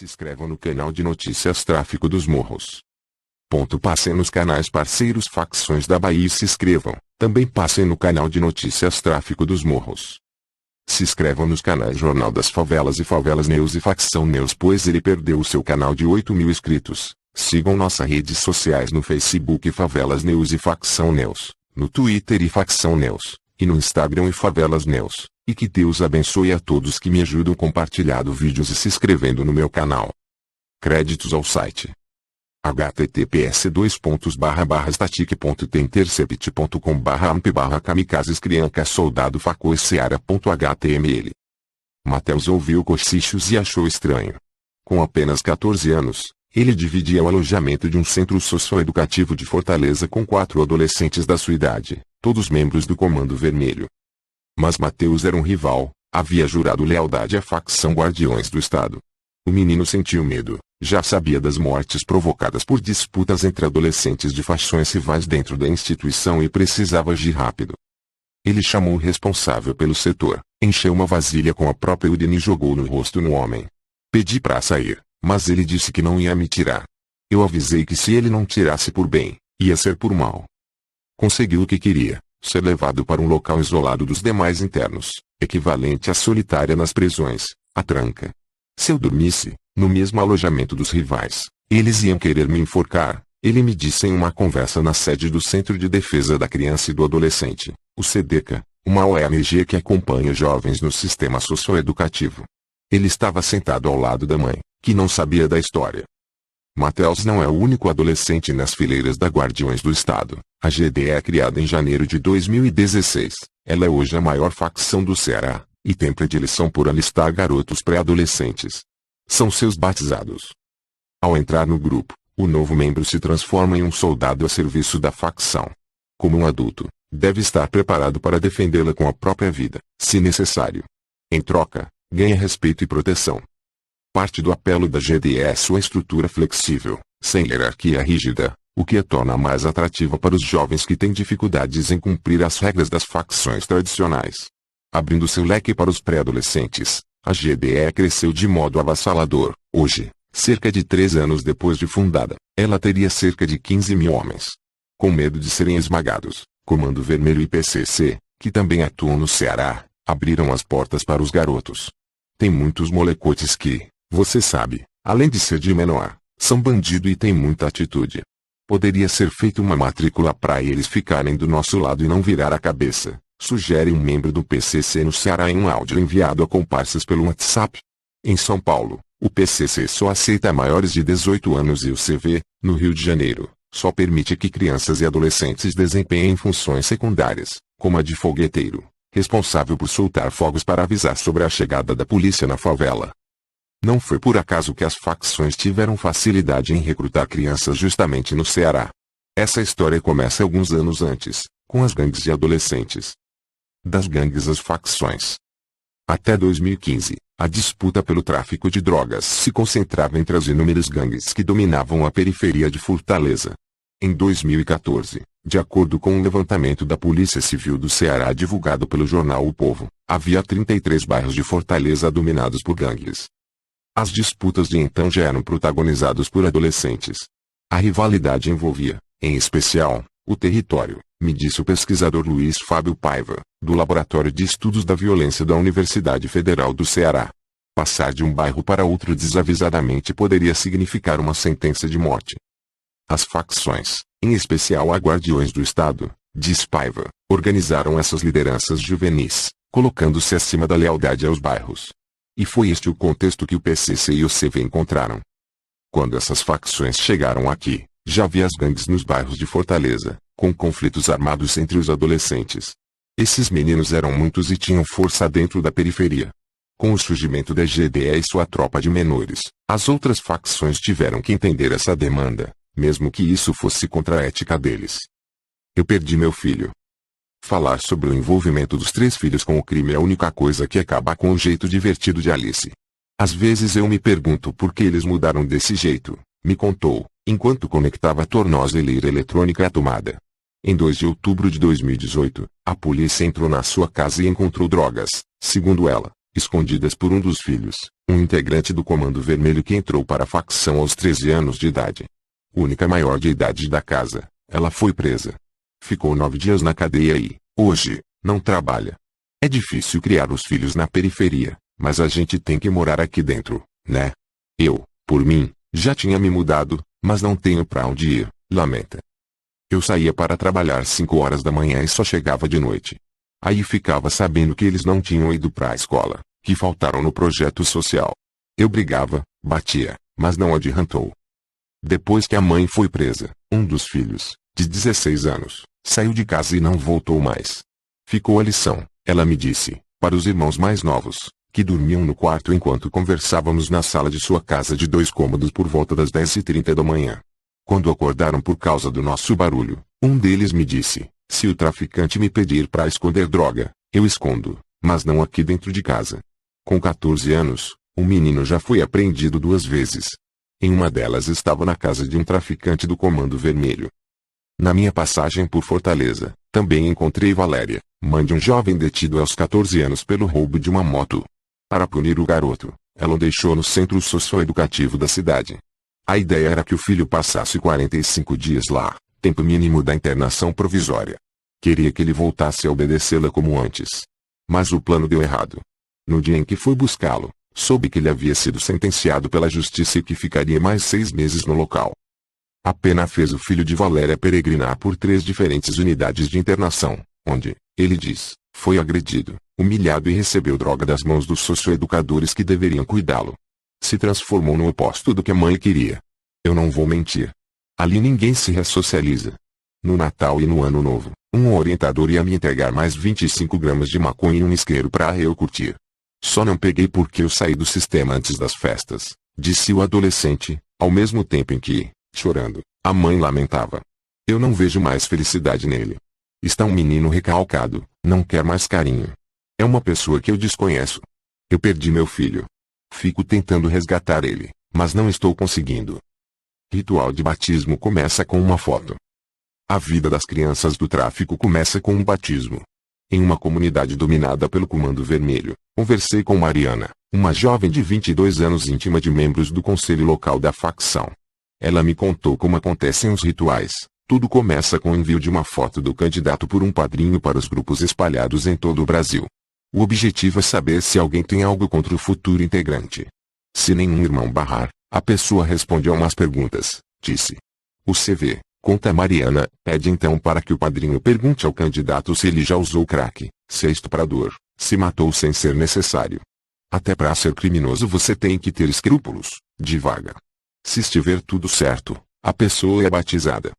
Se inscrevam no canal de notícias Tráfico dos Morros. Passem nos canais parceiros Facções da Bahia e se inscrevam. Também passem no canal de notícias Tráfico dos Morros. Se inscrevam nos canais Jornal das Favelas e Favelas News e Facção News, pois ele perdeu o seu canal de 8.000 inscritos. Sigam nossas redes sociais no Facebook Favelas News e Facção News, no Twitter e Facção News, e no Instagram e Favelas News. E que Deus abençoe a todos que me ajudam compartilhando vídeos e se inscrevendo no meu canal. Créditos ao site: https://static.tentercept.com/amp/kamikazes crianca soldado facoesseara.html. Mateus ouviu cochichos e achou estranho. Com apenas 14 anos, ele dividia o alojamento de um centro socioeducativo de Fortaleza com 4 adolescentes da sua idade, todos membros do Comando Vermelho. Mas Mateus era um rival, havia jurado lealdade à facção Guardiões do Estado. O menino sentiu medo, já sabia das mortes provocadas por disputas entre adolescentes de facções rivais dentro da instituição e precisava agir rápido. Ele chamou o responsável pelo setor, encheu uma vasilha com a própria urina e jogou no rosto no homem. Pedi para sair, mas ele disse que não ia me tirar. Eu avisei que se ele não tirasse por bem, ia ser por mal. Conseguiu o que queria: ser levado para um local isolado dos demais internos, equivalente à solitária nas prisões, a tranca. Se eu dormisse, no mesmo alojamento dos rivais, eles iam querer me enforcar, ele me disse em uma conversa na sede do Centro de Defesa da Criança e do Adolescente, o CDECA, uma ONG que acompanha jovens no sistema socioeducativo. Ele estava sentado ao lado da mãe, que não sabia da história. Mateus não é o único adolescente nas fileiras da Guardiões do Estado. A GDE é criada em janeiro de 2016. Ela é hoje a maior facção do Ceará, e tem predileção por alistar garotos pré-adolescentes. São seus batizados. Ao entrar no grupo, o novo membro se transforma em um soldado a serviço da facção. Como um adulto, deve estar preparado para defendê-la com a própria vida, se necessário. Em troca, ganha respeito e proteção. Parte do apelo da GDE é sua estrutura flexível, sem hierarquia rígida, o que a torna mais atrativa para os jovens que têm dificuldades em cumprir as regras das facções tradicionais. Abrindo seu leque para os pré-adolescentes, a GDE cresceu de modo avassalador. Hoje, cerca de 3 anos depois de fundada, ela teria cerca de 15.000 homens. Com medo de serem esmagados, Comando Vermelho e PCC, que também atuam no Ceará, abriram as portas para os garotos. Tem muitos molecotes que, você sabe, além de ser de menor, são bandido e têm muita atitude. Poderia ser feita uma matrícula para eles ficarem do nosso lado e não virar a cabeça, sugere um membro do PCC no Ceará em um áudio enviado a comparsas pelo WhatsApp. Em São Paulo, o PCC só aceita maiores de 18 anos e o CV, no Rio de Janeiro, só permite que crianças e adolescentes desempenhem funções secundárias, como a de fogueteiro, responsável por soltar fogos para avisar sobre a chegada da polícia na favela. Não foi por acaso que as facções tiveram facilidade em recrutar crianças justamente no Ceará. Essa história começa alguns anos antes, com as gangues de adolescentes. Das gangues às facções. Até 2015, a disputa pelo tráfico de drogas se concentrava entre as inúmeras gangues que dominavam a periferia de Fortaleza. Em 2014, de acordo com um levantamento da Polícia Civil do Ceará divulgado pelo jornal O Povo, havia 33 bairros de Fortaleza dominados por gangues. As disputas de então já eram protagonizadas por adolescentes. A rivalidade envolvia, em especial, o território, me disse o pesquisador Luiz Fábio Paiva, do Laboratório de Estudos da Violência da Universidade Federal do Ceará. Passar de um bairro para outro desavisadamente poderia significar uma sentença de morte. As facções, em especial a Guardiões do Estado, diz Paiva, organizaram essas lideranças juvenis, colocando-se acima da lealdade aos bairros. E foi este o contexto que o PCC e o CV encontraram. Quando essas facções chegaram aqui, já havia as gangues nos bairros de Fortaleza, com conflitos armados entre os adolescentes. Esses meninos eram muitos e tinham força dentro da periferia. Com o surgimento da GDE e sua tropa de menores, as outras facções tiveram que entender essa demanda, mesmo que isso fosse contra a ética deles. Eu perdi meu filho. Falar sobre o envolvimento dos 3 filhos com o crime é a única coisa que acaba com o jeito divertido de Alice. Às vezes eu me pergunto por que eles mudaram desse jeito, me contou, enquanto conectava a tornozeleira eletrônica à tomada. Em 2 de outubro de 2018, a polícia entrou na sua casa e encontrou drogas, segundo ela, escondidas por um dos filhos, um integrante do Comando Vermelho que entrou para a facção aos 13 anos de idade. Única maior de idade da casa, ela foi presa. Ficou 9 dias na cadeia e, hoje, não trabalha. É difícil criar os filhos na periferia, mas a gente tem que morar aqui dentro, né? Eu, por mim, já tinha me mudado, mas não tenho pra onde ir, lamenta. Eu saía para trabalhar 5 horas da manhã e só chegava de noite. Aí ficava sabendo que eles não tinham ido pra escola, que faltaram no projeto social. Eu brigava, batia, mas não adiantou. Depois que a mãe foi presa, um dos filhos, de 16 anos, saiu de casa e não voltou mais. Ficou a lição, ela me disse, para os irmãos mais novos, que dormiam no quarto enquanto conversávamos na sala de sua casa de 2 cômodos por volta das 10h30 da manhã. Quando acordaram por causa do nosso barulho, um deles me disse, se o traficante me pedir para esconder droga, eu escondo, mas não aqui dentro de casa. Com 14 anos, o menino já foi apreendido 2 vezes. Em uma delas estava na casa de um traficante do Comando Vermelho. Na minha passagem por Fortaleza, também encontrei Valéria, mãe de um jovem detido aos 14 anos pelo roubo de uma moto. Para punir o garoto, ela o deixou no centro socioeducativo da cidade. A ideia era que o filho passasse 45 dias lá, tempo mínimo da internação provisória. Queria que ele voltasse a obedecê-la como antes. Mas o plano deu errado. No dia em que fui buscá-lo, soube que ele havia sido sentenciado pela justiça e que ficaria mais 6 meses no local. A pena fez o filho de Valéria peregrinar por 3 diferentes unidades de internação, onde, ele diz, foi agredido, humilhado e recebeu droga das mãos dos socioeducadores que deveriam cuidá-lo. Se transformou no oposto do que a mãe queria. Eu não vou mentir. Ali ninguém se ressocializa. No Natal e no Ano Novo, um orientador ia me entregar mais 25 gramas de maconha e um isqueiro para eu curtir. Só não peguei porque eu saí do sistema antes das festas, disse o adolescente, ao mesmo tempo em que, chorando, a mãe lamentava. Eu não vejo mais felicidade nele. Está um menino recalcado, não quer mais carinho. É uma pessoa que eu desconheço. Eu perdi meu filho. Fico tentando resgatar ele, mas não estou conseguindo. Ritual de batismo começa com uma foto. A vida das crianças do tráfico começa com um batismo. Em uma comunidade dominada pelo Comando Vermelho, conversei com Mariana, uma jovem de 22 anos íntima de membros do conselho local da facção. Ela me contou como acontecem os rituais. Tudo começa com o envio de uma foto do candidato por um padrinho para os grupos espalhados em todo o Brasil. O objetivo é saber se alguém tem algo contra o futuro integrante. Se nenhum irmão barrar, a pessoa responde a umas perguntas, disse. O CV, conta Mariana, pede então para que o padrinho pergunte ao candidato se ele já usou crack, se é estuprador, se matou sem ser necessário. Até para ser criminoso você tem que ter escrúpulos, divaga. Se estiver tudo certo, a pessoa é batizada.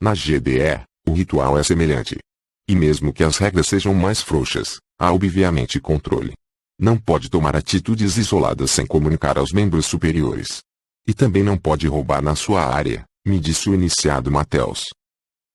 Na GDE, o ritual é semelhante. E mesmo que as regras sejam mais frouxas, há obviamente controle. Não pode tomar atitudes isoladas sem comunicar aos membros superiores. E também não pode roubar na sua área, me disse o iniciado Matheus.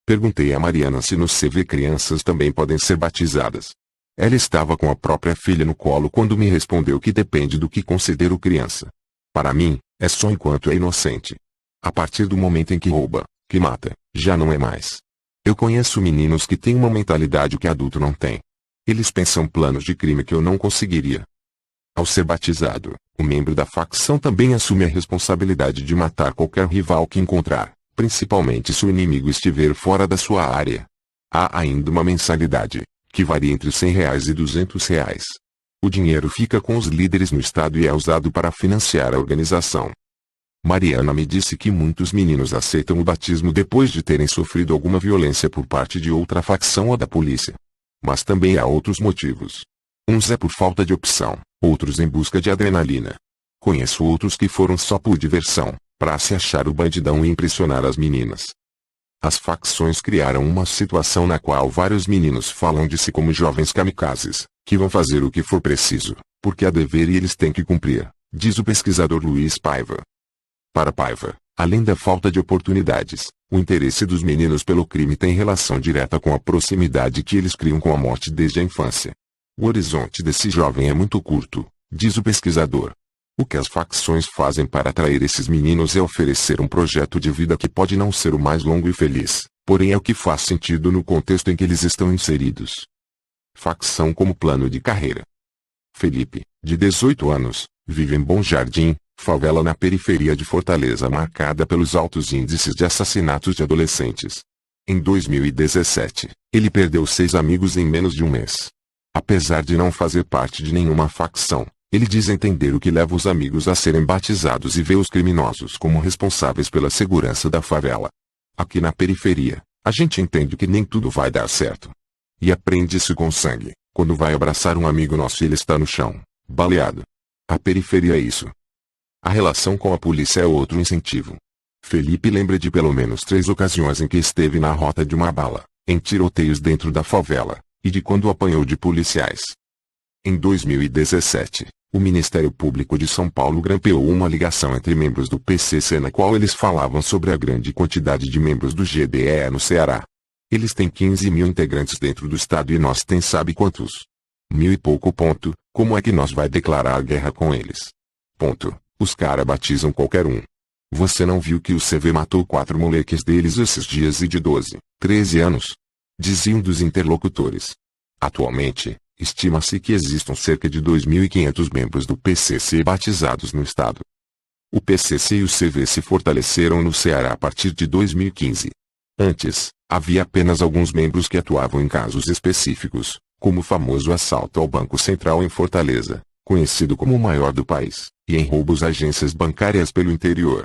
Perguntei a Mariana se no CV crianças também podem ser batizadas. Ela estava com a própria filha no colo quando me respondeu que depende do que considero criança. Para mim, é só enquanto é inocente. A partir do momento em que rouba, que mata, já não é mais. Eu conheço meninos que têm uma mentalidade que adulto não tem. Eles pensam planos de crime que eu não conseguiria. Ao ser batizado, o membro da facção também assume a responsabilidade de matar qualquer rival que encontrar, principalmente se o inimigo estiver fora da sua área. Há ainda uma mensalidade, que varia entre R$ 100 e R$ 200. O dinheiro fica com os líderes no estado e é usado para financiar a organização. Mariana me disse que muitos meninos aceitam o batismo depois de terem sofrido alguma violência por parte de outra facção ou da polícia. Mas também há outros motivos. Uns é por falta de opção, outros em busca de adrenalina. Conheço outros que foram só por diversão, para se achar o bandidão e impressionar as meninas. As facções criaram uma situação na qual vários meninos falam de si como jovens kamikazes, que vão fazer o que for preciso, porque há dever e eles têm que cumprir, diz o pesquisador Luiz Paiva. Para Paiva, além da falta de oportunidades, o interesse dos meninos pelo crime tem relação direta com a proximidade que eles criam com a morte desde a infância. O horizonte desse jovem é muito curto, diz o pesquisador. O que as facções fazem para atrair esses meninos é oferecer um projeto de vida que pode não ser o mais longo e feliz, porém é o que faz sentido no contexto em que eles estão inseridos. Facção como plano de carreira. Felipe, de 18 anos, vive em Bom Jardim, favela na periferia de Fortaleza marcada pelos altos índices de assassinatos de adolescentes. Em 2017, ele perdeu 6 amigos em menos de um mês. Apesar de não fazer parte de nenhuma facção, ele diz entender o que leva os amigos a serem batizados e vê os criminosos como responsáveis pela segurança da favela. Aqui na periferia, a gente entende que nem tudo vai dar certo. E aprende isso com sangue, quando vai abraçar um amigo nosso e ele está no chão, baleado. A periferia é isso. A relação com a polícia é outro incentivo. Felipe lembra de pelo menos 3 ocasiões em que esteve na rota de uma bala, em tiroteios dentro da favela, e de quando apanhou de policiais. Em 2017, o Ministério Público de São Paulo grampeou uma ligação entre membros do PCC na qual eles falavam sobre a grande quantidade de membros do GDE no Ceará. Eles têm 15 mil integrantes dentro do estado e nós tem sabe quantos? 1000 e pouco. Como é que nós vai declarar a guerra com eles? Os cara batizam qualquer um. Você não viu que o CV matou 4 moleques deles esses dias e de 12, 13 anos? Diziam dos interlocutores. Atualmente, estima-se que existam cerca de 2.500 membros do PCC batizados no estado. O PCC e o CV se fortaleceram no Ceará a partir de 2015. Antes, havia apenas alguns membros que atuavam em casos específicos, como o famoso assalto ao Banco Central em Fortaleza, conhecido como o maior do país, e em roubos a agências bancárias pelo interior.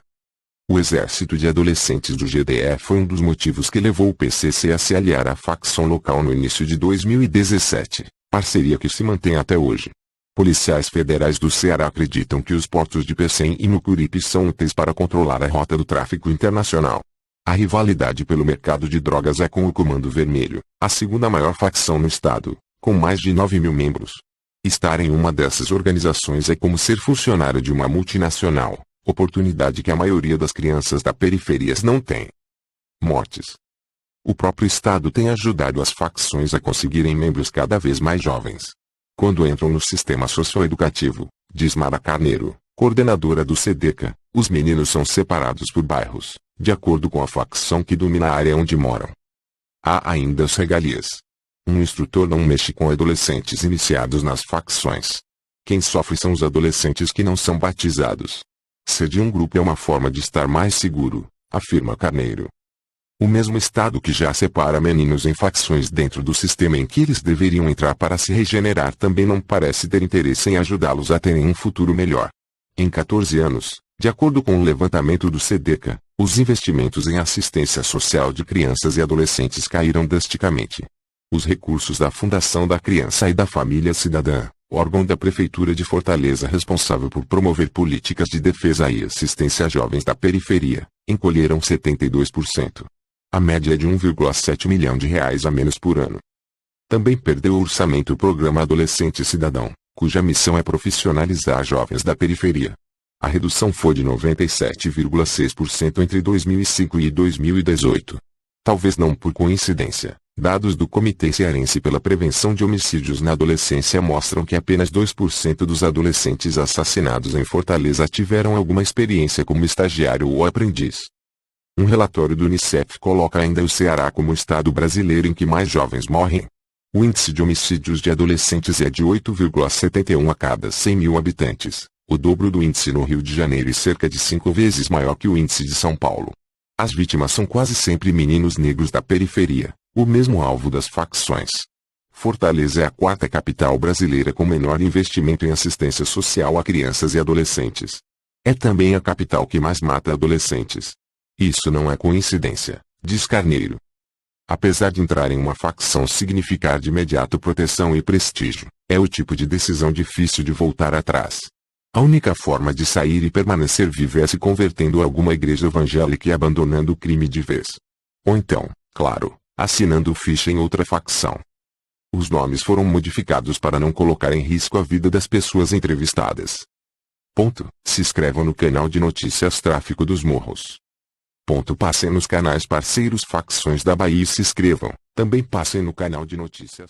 O exército de adolescentes do GDE foi um dos motivos que levou o PCC a se aliar à facção local no início de 2017, parceria que se mantém até hoje. Policiais federais do Ceará acreditam que os portos de Pecém e Mucuripe são úteis para controlar a rota do tráfico internacional. A rivalidade pelo mercado de drogas é com o Comando Vermelho, a segunda maior facção no estado, com mais de 9.000 membros. Estar em uma dessas organizações é como ser funcionário de uma multinacional, oportunidade que a maioria das crianças da periferia não tem. Mortes. O próprio estado tem ajudado as facções a conseguirem membros cada vez mais jovens. Quando entram no sistema socioeducativo, diz Mara Carneiro, coordenadora do SEDECA, os meninos são separados por bairros, de acordo com a facção que domina a área onde moram. Há ainda as regalias. Um instrutor não mexe com adolescentes iniciados nas facções. Quem sofre são os adolescentes que não são batizados. Ser de um grupo é uma forma de estar mais seguro, afirma Carneiro. O mesmo estado que já separa meninos em facções dentro do sistema em que eles deveriam entrar para se regenerar também não parece ter interesse em ajudá-los a terem um futuro melhor. Em 14 anos, de acordo com o levantamento do SEDECA, os investimentos em assistência social de crianças e adolescentes caíram drasticamente. Os recursos da Fundação da Criança e da Família Cidadã, órgão da Prefeitura de Fortaleza responsável por promover políticas de defesa e assistência a jovens da periferia, encolheram 72%. A média é de 1,7 milhão de reais a menos por ano. Também perdeu o orçamento o Programa Adolescente Cidadão, cuja missão é profissionalizar jovens da periferia. A redução foi de 97,6% entre 2005 e 2018. Talvez não por coincidência, dados do Comitê Cearense pela Prevenção de Homicídios na Adolescência mostram que apenas 2% dos adolescentes assassinados em Fortaleza tiveram alguma experiência como estagiário ou aprendiz. Um relatório do Unicef coloca ainda o Ceará como o estado brasileiro em que mais jovens morrem. O índice de homicídios de adolescentes é de 8,71 a cada 100 mil habitantes, o dobro do índice no Rio de Janeiro e cerca de 5 vezes maior que o índice de São Paulo. As vítimas são quase sempre meninos negros da periferia, o mesmo alvo das facções. Fortaleza é a 4ª capital brasileira com menor investimento em assistência social a crianças e adolescentes. É também a capital que mais mata adolescentes. Isso não é coincidência, diz Carneiro. Apesar de entrar em uma facção significar de imediato proteção e prestígio, é o tipo de decisão difícil de voltar atrás. A única forma de sair e permanecer vivo é se convertendo a alguma igreja evangélica e abandonando o crime de vez. Ou então, claro, assinando ficha em outra facção. Os nomes foram modificados para não colocar em risco a vida das pessoas entrevistadas. Se inscrevam no canal de notícias Tráfico dos Morros. Passem nos canais parceiros Facções da Bahia e se inscrevam. Também passem no canal de notícias